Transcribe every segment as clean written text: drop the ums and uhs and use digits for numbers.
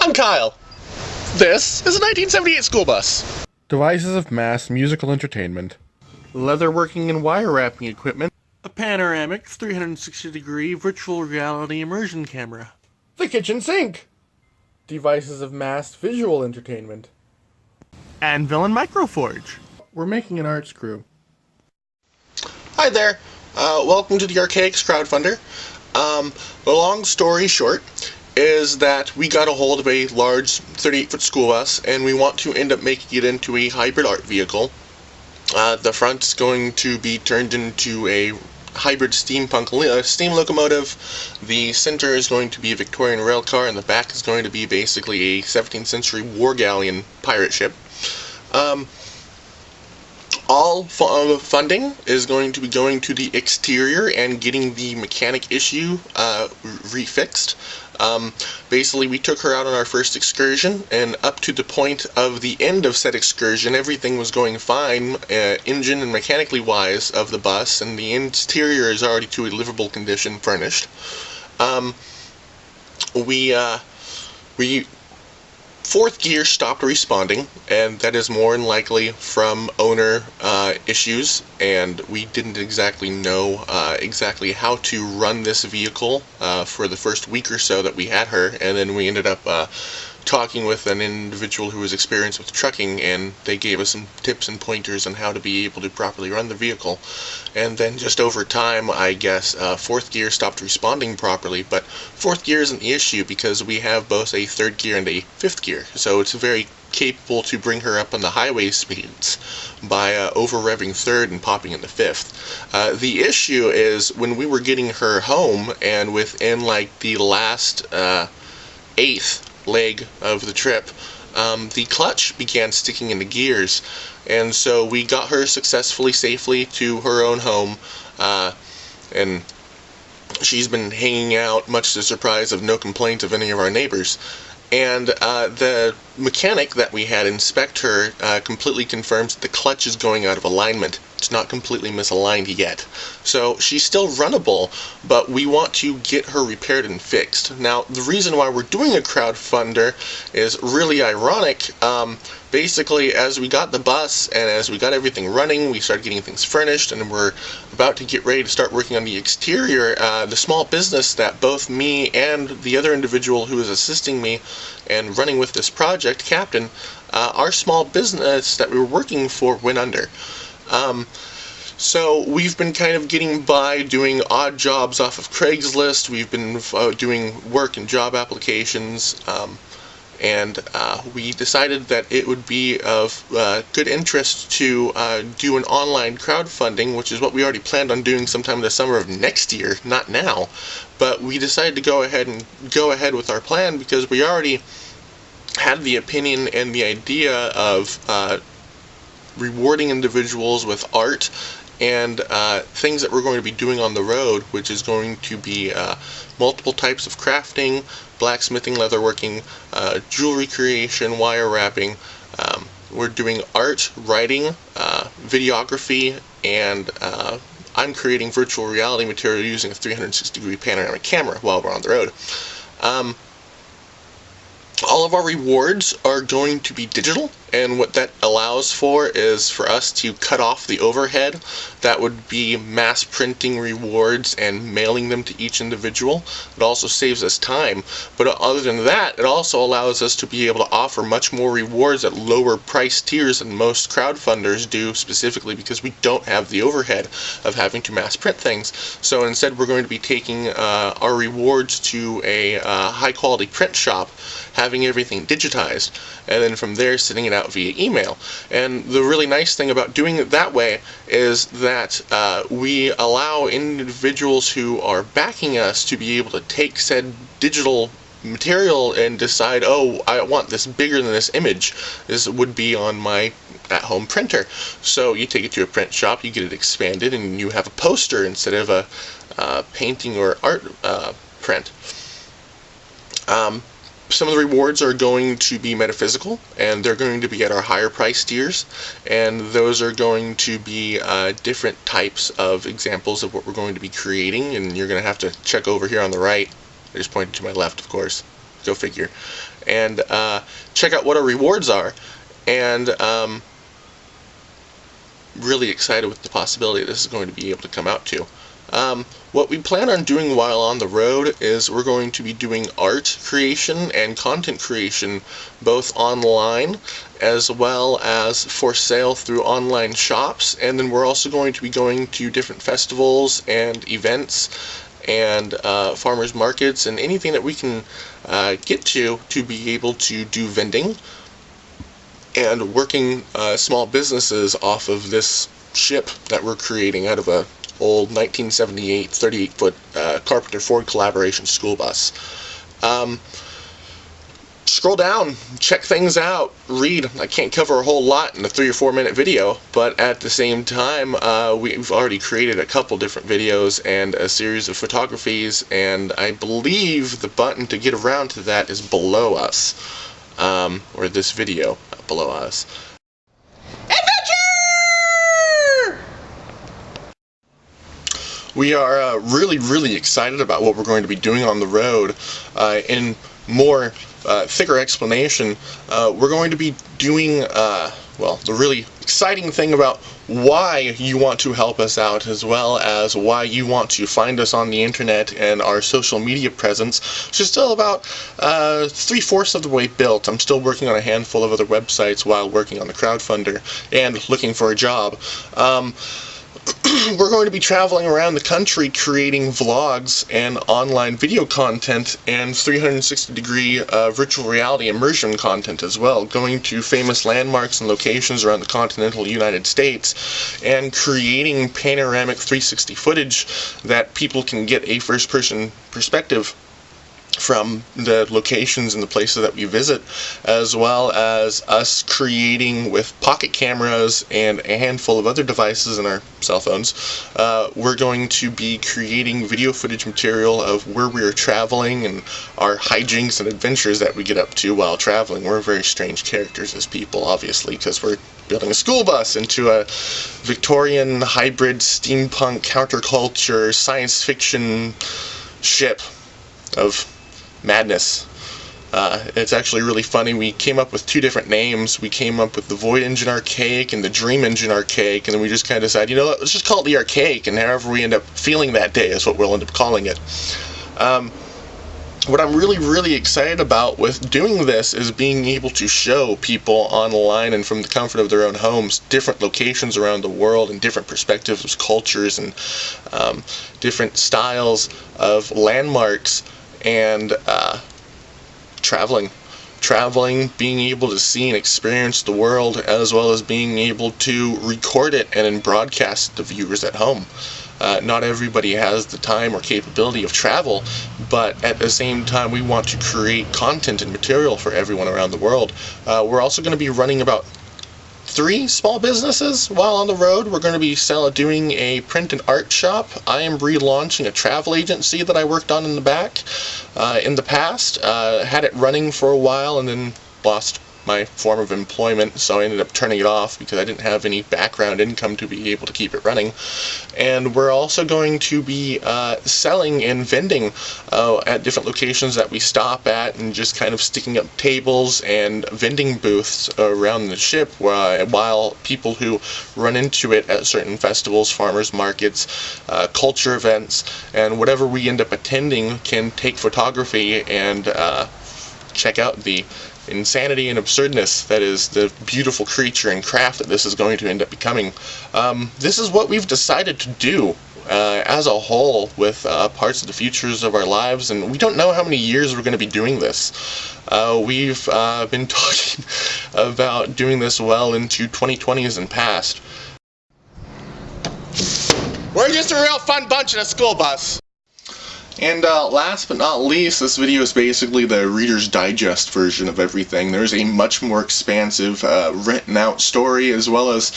I'm Kyle. This is a 1978 school bus. Devices of mass musical entertainment. Leatherworking and wire wrapping equipment. A panoramic 360-degree virtual reality immersion camera. The kitchen sink. Devices of mass visual entertainment. Anvil and Microforge. We're making an art screw. Hi there. Welcome to the Archaics crowdfunder. The long story short is that we got a hold of a large 38-foot school bus, and we want to end up making it into a hybrid art vehicle. The front's going to be turned into a hybrid steampunk steam locomotive. The center is going to be a Victorian rail car, and the back is going to be basically a 17th century war galleon pirate ship. All funding is going to be going to the exterior and getting the mechanic issue refixed. Basically, we took her out on our first excursion, and up to the point of the end of said excursion, everything was going fine, engine and mechanically wise, of the bus, and the interior is already to a livable condition, furnished. We fourth gear stopped responding, and that is more than likely from owner issues, and we didn't exactly know exactly how to run this vehicle for the first week or so that we had her, and then we ended up talking with an individual who was experienced with trucking, and they gave us some tips and pointers on how to be able to properly run the vehicle. And then just over time, I guess, fourth gear stopped responding properly, but fourth gear isn't the issue because we have both a third gear and a fifth gear, so it's very capable to bring her up on the highway speeds by over-revving third and popping into fifth. The issue is when we were getting her home, and within like the last eighth leg of the trip, the clutch began sticking into gears, and so we got her successfully, safely to her own home, and she's been hanging out, much to the surprise of no complaint of any of our neighbors. And the mechanic that we had inspect her completely confirms that the clutch is going out of alignment. It's not completely misaligned yet. So she's still runnable, but we want to get her repaired and fixed. Now, the reason why we're doing a crowdfunder is really ironic. Basically, as we got the bus and as we got everything running, we started getting things furnished, and we're about to get ready to start working on the exterior. The small business that both me and the other individual who is assisting me and running with this project, Captain, our small business that we were working for went under. So we've been kind of getting by doing odd jobs off of Craigslist. We've been doing work and job applications, and we decided that it would be of good interest to do an online crowdfunding, which is what we already planned on doing sometime in the summer of next year, not now. But we decided to go ahead with our plan because we already had the opinion and the idea of rewarding individuals with art and things that we're going to be doing on the road, which is going to be multiple types of crafting, blacksmithing, leatherworking, jewelry creation, wire wrapping. We're doing art, writing, videography, and I'm creating virtual reality material using a 360-degree panoramic camera while we're on the road. All of our rewards are going to be digital, and what that allows for is for us to cut off the overhead. That would be mass printing rewards and mailing them to each individual. It also saves us time, but other than that, it also allows us to be able to offer much more rewards at lower price tiers than most crowdfunders do, specifically because we don't have the overhead of having to mass print things. So instead, we're going to be taking our rewards to a high quality print shop, having everything digitized, and then from there sending it out via email. And the really nice thing about doing it that way is that we allow individuals who are backing us to be able to take said digital material and decide, oh, I want this bigger than this image. This would be on my at-home printer. So you take it to a print shop, you get it expanded, and you have a poster instead of a painting or art print. Some of the rewards are going to be metaphysical, and they're going to be at our higher price tiers, and those are going to be different types of examples of what we're going to be creating, and you're going to have to check over here on the right. I just pointed to my left, of course. go figure, and check out what our rewards are, and really excited with the possibility this is going to be able to come out to. What we plan on doing while on the road is we're going to be doing art creation and content creation both online as well as for sale through online shops, and then we're also going to be going to different festivals and events and farmers markets and anything that we can get to be able to do vending and working small businesses off of this ship that we're creating out of a old 1978 38-foot Carpenter Ford collaboration school bus. Scroll down, check things out, read. I can't cover a whole lot in a 3 or 4 minute video, but at the same time we've already created a couple different videos and a series of photographies, and I believe the button to get around to that is below us, or this video below us. We are really excited about what we're going to be doing on the road. In more thicker explanation, we're going to be doing, well, the really exciting thing about why you want to help us out, as well as why you want to find us on the internet and our social media presence, which is still about 3/4 of the way built. I'm still working on a handful of other websites while working on the crowdfunder and looking for a job. We're going to be traveling around the country creating vlogs and online video content and 360-degree virtual reality immersion content as well, going to famous landmarks and locations around the continental United States and creating panoramic 360 footage that people can get a first-person perspective from the locations and the places that we visit, as well as us creating with pocket cameras and a handful of other devices in our cell phones. We're going to be creating video footage material of where we are traveling and our hijinks and adventures that we get up to while traveling. We're very strange characters as people, obviously, because we're building a school bus into a Victorian hybrid steampunk counterculture science fiction ship of madness. It's actually really funny. We came up with 2 different names. We came up with the Void Engine Archaic and the Dream Engine Archaic, and then we just kind of decided, you know what, let's just call it the Archaic, and however we end up feeling that day is what we'll end up calling it. What I'm really excited about with doing this is being able to show people online and from the comfort of their own homes different locations around the world and different perspectives, cultures, and different styles of landmarks, and traveling, being able to see and experience the world, as well as being able to record it and then broadcast it to viewers at home. Not everybody has the time or capability of travel, but at the same time we want to create content and material for everyone around the world. We're also going to be running about 3 small businesses while on the road. We're going to be doing a print and art shop. I am relaunching a travel agency that I worked on in the past. Had it running for a while and then lost my form of employment, so I ended up turning it off because I didn't have any background income to be able to keep it running. And we're also going to be selling and vending at different locations that we stop at, and just kind of sticking up tables and vending booths around the ship while people who run into it at certain festivals, farmers markets, culture events, and whatever we end up attending can take photography and check out the insanity and absurdness that is the beautiful creature and craft that this is going to end up becoming. This is what we've decided to do as a whole with parts of the futures of our lives, and we don't know how many years we're going to be doing this. We've been talking about doing this well into 2020s and past. We're just a real fun bunch in a school bus. And last but not least, this video is basically the Reader's Digest version of everything. There's a much more expansive written out story, as well as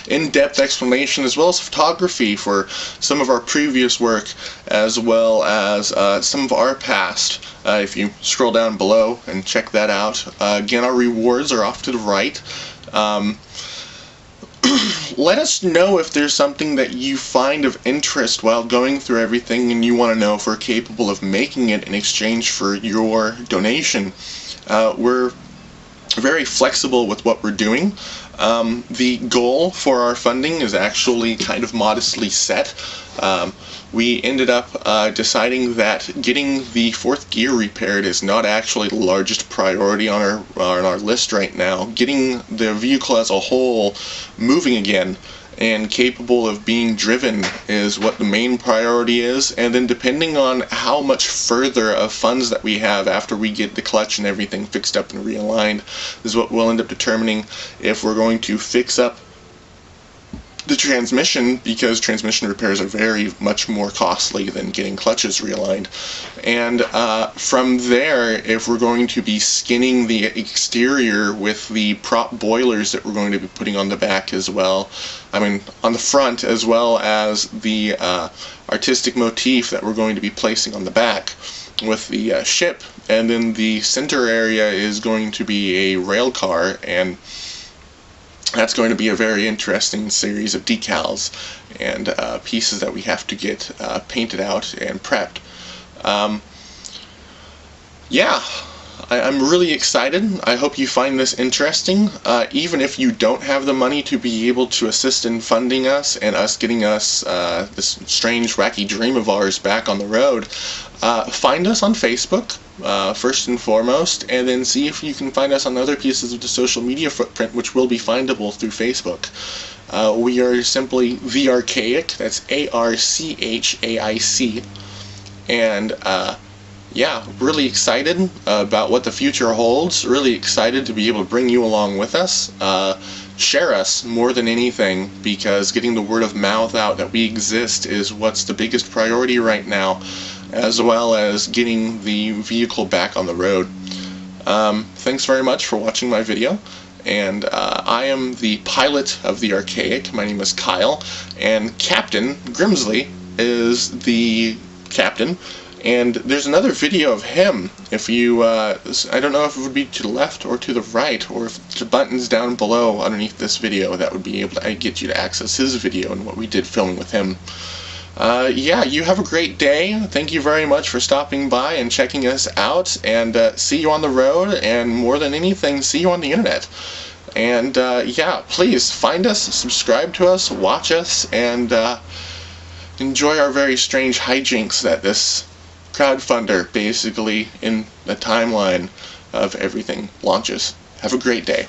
in-depth explanation, as well as photography for some of our previous work, as well as some of our past. If you scroll down below and check that out. Again, our rewards are off to the right. let us know if there's something that you find of interest while going through everything and you want to know if we're capable of making it in exchange for your donation. We're very flexible with what we're doing. The goal for our funding is actually kind of modestly set. We ended up deciding that getting the fourth gear repaired is not actually the largest priority on our list right now. Getting the vehicle as a whole moving again and capable of being driven is what the main priority is, and then depending on how much further of funds that we have after we get the clutch and everything fixed up and realigned is what we'll end up determining if we're going to fix up the transmission, because transmission repairs are very much more costly than getting clutches realigned. And from there, if we're going to be skinning the exterior with the prop boilers that we're going to be putting on the back as well, I mean on the front, as well as the artistic motif that we're going to be placing on the back with the ship, and then the center area is going to be a rail car, and that's going to be a very interesting series of decals and pieces that we have to get painted out and prepped. Yeah, I'm really excited. I hope you find this interesting. Even if you don't have the money to be able to assist in funding us and us getting us this strange, wacky dream of ours back on the road, find us on Facebook, first and foremost, and then see if you can find us on other pieces of the social media footprint, which will be findable through Facebook. We are simply The Archaic, that's ARCHAIC, and yeah, really excited about what the future holds, really excited to be able to bring you along with us. Share us more than anything, because getting the word of mouth out that we exist is what's the biggest priority right now, as well as getting the vehicle back on the road. Thanks very much for watching my video, and I am the pilot of The Archaic. My name is Kyle, and Captain Grimsley is the captain. And there's another video of him. If you, I don't know if it would be to the left or to the right, or if the buttons down below underneath this video that would be able to get you to access his video and what we did filming with him. Yeah, you have a great day. Thank you very much for stopping by and checking us out, and see you on the road, and more than anything, see you on the internet. And yeah, please find us, subscribe to us, watch us, and enjoy our very strange hijinks that this crowdfunder basically in the timeline of everything launches. Have a great day.